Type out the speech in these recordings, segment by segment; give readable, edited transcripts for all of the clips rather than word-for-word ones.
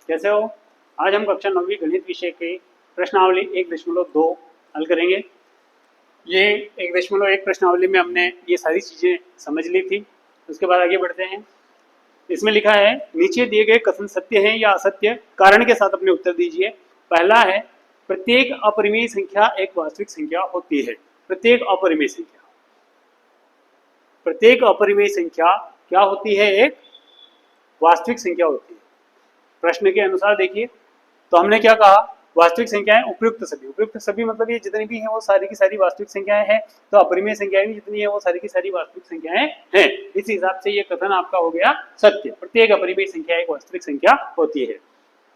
कैसे हो? आज हम कक्षा 9वीं गणित विषय के प्रश्नावली 1.2 हल करेंगे। ये 1.1 प्रश्नावली में हमने ये सारी चीज़ें समझ ली थी। उसके बाद आगे बढ़ते हैं। इसमें लिखा है नीचे दिए गए कथन सत्य हैं या असत्य, कारण के साथ अपने उत्तर दीजिए। पहला है प्रत्येक अपरिमेय संख्या एक वास्तविक संख्या होती है। प्रत्येक अपरिमेय संख्या, प्रत्येक अपरिमेय संख्या क्या होती है? एक वास्तविक संख्या होती है। प्रश्न के अनुसार देखिए, तो हमने क्या कहा? वास्तविक संख्याएं उपयुक्त सभी। उपयुक्त सभी मतलब ये जितनी भी हैं वो सारी की सारी वास्तविक संख्याएं हैं। तो अपरिमेय संख्याएं भी जितनी है वो सारी की सारी वास्तविक संख्याएं हैं। इस हिसाब से ये कथन आपका हो गया सत्य। प्रत्येक अपरिमेय संख्या एक वास्तविक संख्या होती है।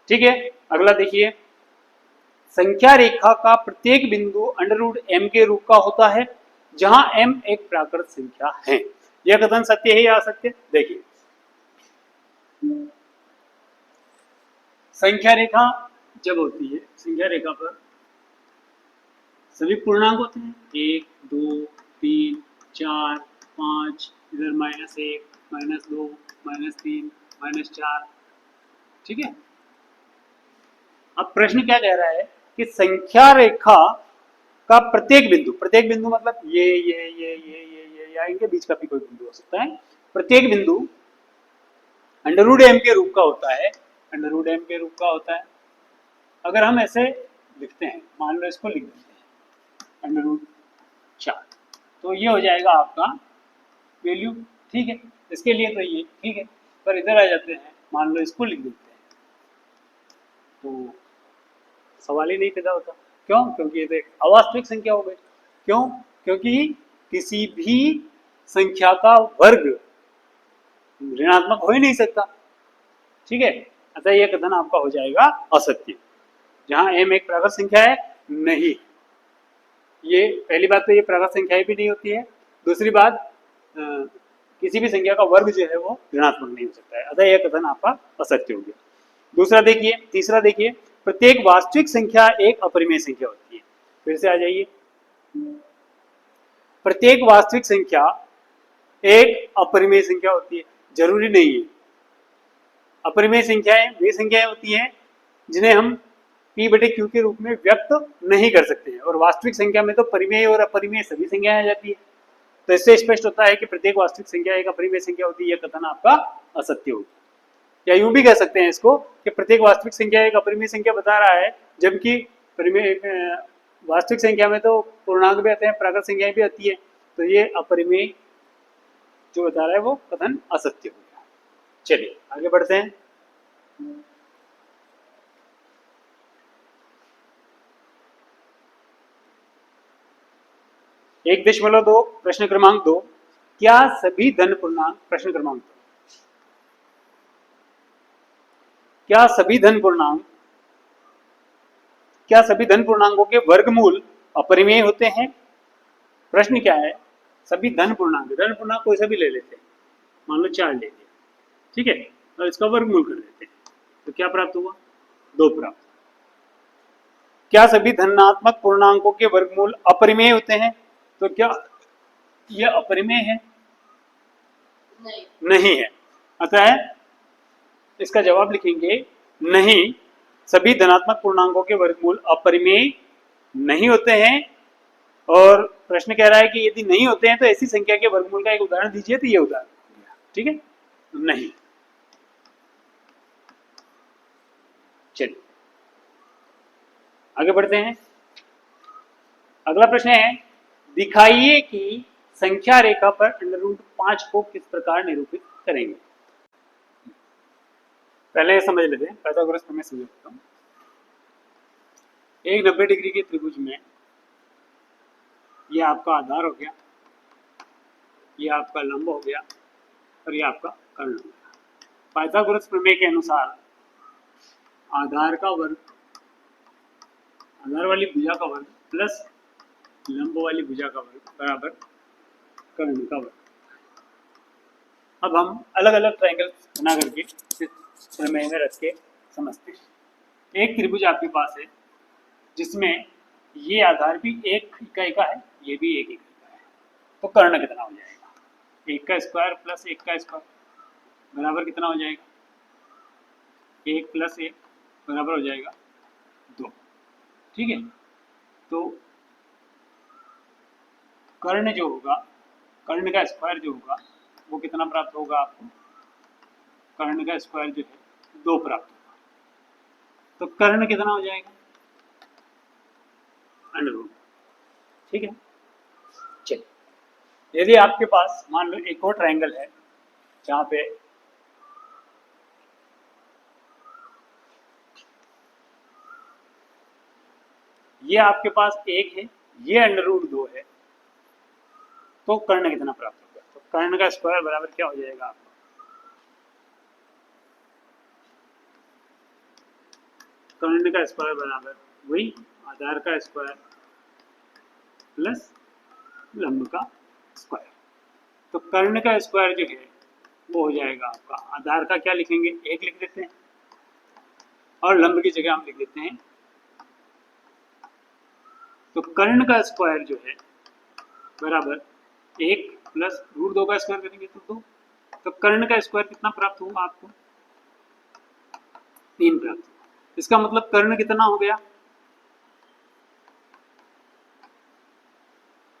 ठीक है, अगला देखिए, संख्या रेखा का प्रत्येक बिंदु √m के रूप का होता है जहां m एक प्राकृत संख्या है। यह कथन सत्य है या असत्य? देखिए, संख्या रेखा जब होती है, संख्या रेखा पर सभी पूर्णांक होते हैं, 1, 2, 3, 4, 5, इधर -1, -2, -3, -4। ठीक है, अब प्रश्न क्या कह रहा है कि संख्या रेखा का प्रत्येक बिंदु मतलब ये या इनके बीच का भी कोई बिंदु हो सकता है। प्रत्येक बिंदु √m के रूप का होता है। √m के रूप का होता है। अगर हम ऐसे लिखते हैं, मान लो इसको लिख देते हैं √4, तो ये हो जाएगा आपका वैल्यू। ठीक है, इसके लिए तो ये ठीक है, पर इधर आ जाते हैं, मान लो इसको लिख देते हैं, तो सवाल ही नहीं पैदा होता। क्यों? क्योंकि ये तो एक अवास्तविक संख्या हो गई। क्यों? क्योंकि किसी भी संख्या का वर्ग ऋणात्मक हो ही नहीं सकता। ठीक है, अतः यह कथन आपका हो जाएगा असत्य। जहां m एक प्राकृत संख्या है, नहीं, ये पहली बात तो ये प्राकृत संख्याएं भी नहीं होती है। दूसरी बात, किसी भी संख्या का वर्ग जो है वो ऋणात्मक नहीं हो सकता है। अतः यह कथन आपका असत्य हो गया। दूसरा देखिए, तीसरा देखिए, प्रत्येक वास्तविक संख्या एक अपरिमेय संख्या होती है। फिर से आ जाइए, प्रत्येक वास्तविक संख्या एक अपरिमेय संख्या होती है। जरूरी नहीं है। अपरिमेय संख्याएं वे संख्याएं होती हैं जिन्हें हम p/q के रूप में व्यक्त नहीं कर सकते हैं, और वास्तविक संख्या में तो परिमेय और अपरिमेय सभी संख्याएं आ जाती है। तो इससे स्पष्ट होता है कि प्रत्येक वास्तविक संख्या एक अपरिमेय संख्या होती है। यह कथन आपका असत्य होगा। या यूं भी कह सकते हैं इसको कि प्रत्येक वास्तविक संख्या एक अपरिमेय संख्या बता रहा है, जबकि परिमेय वास्तविक संख्या में तो पूर्णांक भी आते हैं, प्राकृत संख्याएं भी आती है। तो ये अपरिमेय जो बता रहा है वो कथन असत्य हो गया। चलिए आगे बढ़ते हैं। एक 1.2 प्रश्न क्रमांक 2, क्या सभी धन पूर्णांक, प्रश्न क्रमांक 2, क्या सभी धन पूर्णांकों के वर्गमूल अपरिमेय होते हैं? प्रश्न क्या है? सभी धन पूर्णांक कोई सा भी ले लेते हैं, मान लो 4 ले लिया, ठीक है, और इसका वर्गमूल कर देते हैं, तो क्या प्राप्त हुआ? 2 प्राप्त। क्या सभी धनात्मक पूर्णांकों के वर्गमूल अपरिमेय होते हैं? तो क्या यह अपरिमेय है? नहीं है। अतः इसका जवाब लिखेंगे नहीं, सभी धनात्मक पूर्णांकों के वर्गमूल अपरिमेय नहीं होते हैं। और प्रश्न कह रहा है कि यदि नहीं होते हैं तो ऐसी संख्या के वर्गमूल का एक उदाहरण दीजिए, तो ये उदाहरण, ठीक है, नहीं। चलिए आगे बढ़ते हैं। अगला प्रश्न है, दिखाइए कि संख्या रेखा पर √5 को किस प्रकार निरूपित करेंगे। पहले समझ लेते हैं, पाइथागोरस प्रमेय समझ लेता हूं। एक 90 डिग्री के त्रिभुज में ये आपका आधार हो गया, ये आपका लंब हो गया, और ये आपका कर्ण हो गया। पाइथागोरस प्रमेय के अनुसार आधार का वर्ग, आधार वाली भुजा का वर्ग प्लस लंब वाली भुजा का वर्ग बराबर कर्ण का वर्ग। अब हम अलग अलग ट्रायंगल बना करके इसे प्रमेय में रख के समझते हैं। एक त्रिभुज आपके पास है जिसमें ये आधार भी 1 इकाई का है, ये भी 1 इकाई का है, तो कर्ण कितना हो जाएगा? 1 का स्क्वायर प्लस 1 का स्क्वायर बराबर कितना हो जाएगा? 1 + 1 बराबर हो जाएगा 2। ठीक है, तो कर्ण जो होगा, कर्ण का स्क्वायर जो होगा वो कितना प्राप्त होगा आपको? कर्ण का स्क्वायर जो है 2 प्राप्त होगा। तो कर्ण कितना हो जाएगा? √। ठीक है, चलिए यदि आपके पास मान लो एक और ट्रायंगल है जहाँ पे ये आपके पास 1 है, ये √2 है, तो कर्ण कितना प्राप्त होगा? तो कर्ण का स्क्वायर बराबर क्या हो जाएगा आपका? कर्ण का स्क्वायर बराबर वही आधार का स्क्वायर प्लस लंब का स्क्वायर। तो कर्ण का स्क्वायर जो है वो हो जाएगा आपका, आधार का क्या लिखेंगे? 1 लिख देते हैं और लंब की जगह हम लिख देते हैं। तो कर्ण का स्क्वायर जो है बराबर 1 + √2 का स्क्वायर करेंगे तो 2। तो कर्ण का स्क्वायर कितना प्राप्त होगा आपको? 3 प्राप्त होगा। इसका मतलब कर्ण कितना हो गया?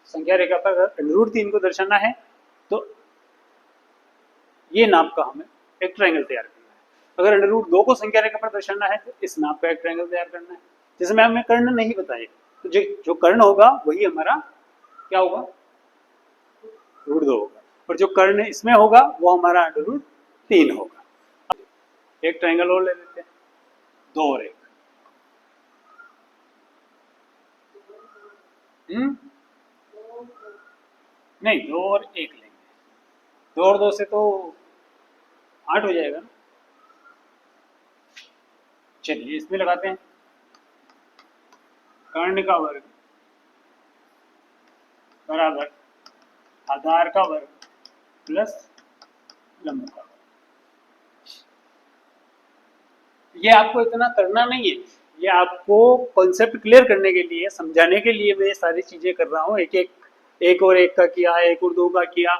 संख्या रेखा पर अगर √3 को दर्शाना है तो ये नाप का हमें एक ट्रायंगल तैयार करना है। अगर √2 को संख्या रेखा पर दर्शाना है तो इस नाप का एक ट्रायंगल तैयार करना है, जिसमें हमें कर्ण नहीं बताए। तो जो कर्ण होगा वही हमारा क्या होगा? √2 होगा, और जो कर्ण इसमें होगा वो हमारा √3 होगा। एक ट्रायंगल और ले लेते हैं, 2 और 1। नहीं, 2 और 1 लेंगे। 2 और 2 से तो 8 हो जाएगा ना। चलिए इसमें लगाते हैं कर्ण का वर्ग बराबर आधार का वर्ग प्लस लंब का वर्ग। ये आपको इतना करना नहीं है, ये आपको कॉन्सेप्ट क्लियर करने के लिए, समझाने के लिए मैं ये सारी चीजें कर रहा हूँ। एक और 1 का किया, 1 और 2 का किया,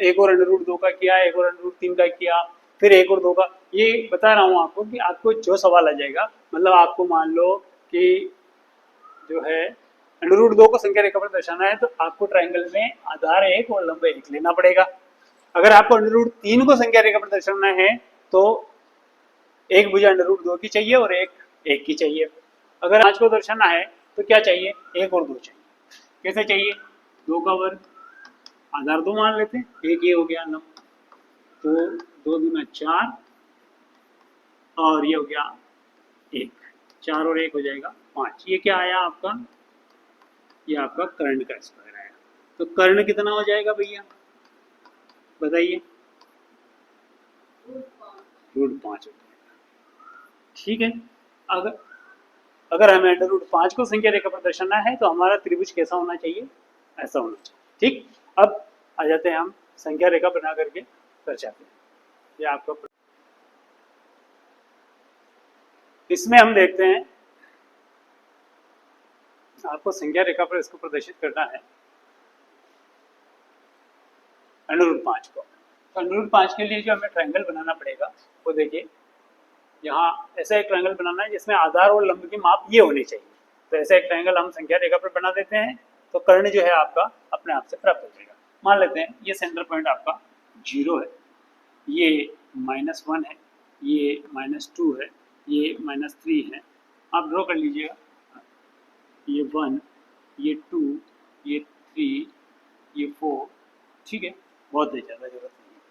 एक और √2 का किया, एक और √3 का किया, फिर 1 और 2 का। ये बता रहा हूँ आपको कि आपको जो सवाल आ जाएगा, मतलब आपको मान लो कि जो है √2 को संख्या रेखा पर दर्शाना है तो आपको ट्रायंगल में आधार 1 और लंब 1 लेना पड़ेगा। अगर आपको √3 को संख्या रेखा पर दर्शाना है तो एक भुजा √2 की चाहिए और एक की चाहिए। अगर 5 को दर्शाना है तो क्या चाहिए? 1 और 2 चाहिए। कैसे चाहिए? 2 का वर्ग, आधार 2 मान लेते हैं, एक ये हो गया लंब, तो 2 दूना 4 और ये हो गया 1, 4 और 1 हो जाएगा 5। ये क्या आया आपका? ये आपका कर्ण का स्क्वायर आया। तो कर्ण कितना हो जाएगा भैया, बताइए? √5 हो जाएगा। ठीक है, अगर अगर हमें √5 को संख्या रेखा पर दर्शाना है तो हमारा त्रिभुज कैसा होना चाहिए? ऐसा होना चाहिए। ठीक, अब आ जाते हैं हम संख्या रेखा बना करके दर्शाते हैं। ये आपका इसमें हम देखते हैं, आपको संख्या रेखा पर इसको प्रदर्शित करना है √5 को। तो √5 के लिए जो हमें ट्रायंगल बनाना पड़ेगा वो देखिए, यहाँ ऐसा एक ट्रायंगल बनाना है जिसमें आधार और लंब की माप ये होनी चाहिए। तो ऐसा एक ट्रायंगल हम संख्या रेखा पर बना देते हैं, तो कर्ण जो है आपका अपने आप से प्राप्त हो जाएगा। मान लेते हैं ये सेंटर पॉइंट आपका 0 है, ये -1 है, ये -2 है, ये -3 है। आप ड्रॉ कर लीजिएगा, ये 1, ये 2, ये 3, ये 4। ठीक है, बहुत ज़्यादा जरूरत नहीं है।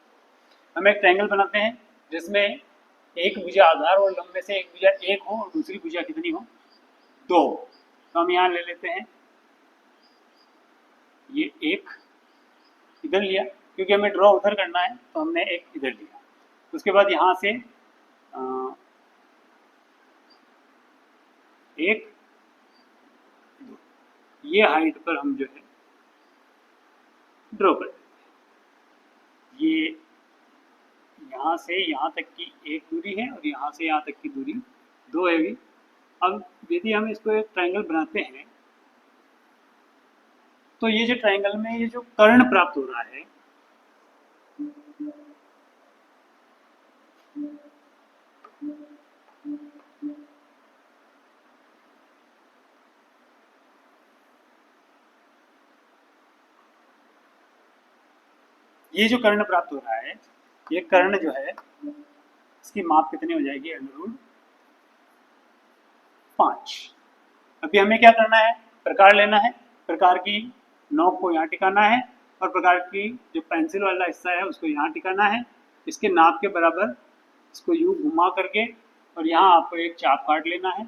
हम एक ट्रायंगल बनाते हैं जिसमें एक भुजा आधार और लंब में से एक भुजा 1 हो और दूसरी भुजा कितनी हो? 2। तो हम यहाँ ले लेते हैं, ये 1 इधर लिया क्योंकि हमें ड्रॉ उधर करना है, तो हमने 1 इधर लिया। उसके बाद यहाँ से 1, 2, ये हाइट पर हम जो है ड्रॉ कर देते हैं। ये यहाँ से यहाँ तक की एक दूरी है और यहाँ से यहाँ तक की दूरी 2 है भी। अब यदि हम इसको एक ट्रायंगल बनाते हैं तो ये जो ट्रायंगल में ये जो कर्ण प्राप्त हो रहा है, ये जो कर्ण प्राप्त हो रहा है, ये कर्ण जो है इसकी माप कितनी हो जाएगी, √5। अभी हमें क्या करना है, प्रकार लेना है, प्रकार की नोक को यहाँ टिकाना है और प्रकार की जो पेंसिल वाला हिस्सा है उसको यहाँ टिकाना है। इसके नाप के बराबर इसको यूं घुमा करके और यहाँ आपको एक चाप काट लेना है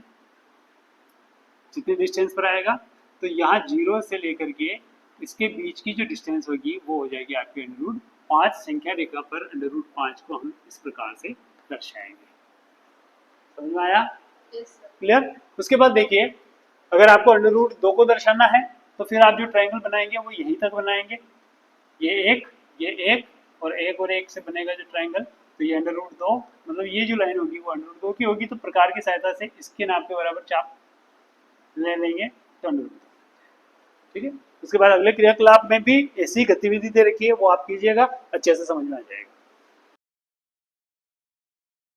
जितने डिस्टेंस पर आएगा। तो यहाँ 0 से लेकर के इसके बीच की जो डिस्टेंस होगी वो हो जाएगी आपकी √5। संख्या रेखा पर √5 को हम इस प्रकार से दर्शाएंगे। समझ में आया? क्लियर? उसके बाद देखिए, अगर आपको √2 को दर्शाना है तो फिर आप जो ट्रायंगल बनाएंगे वो यहीं तक बनाएंगे। ये एक और एक से बनेगा जो ट्रायंगल। तो ये √2 मतलब ये जो लाइन होगी वो √2 की होगी। तो प्रकार की सहायता से इसके नाप के बराबर चाप ले लेंगे तो √2। ठीक है। उसके बाद अगले क्रियाकलाप में भी ऐसी गतिविधि दे रखी है, वो आप कीजिएगा, अच्छे से समझ में आ जाएगा।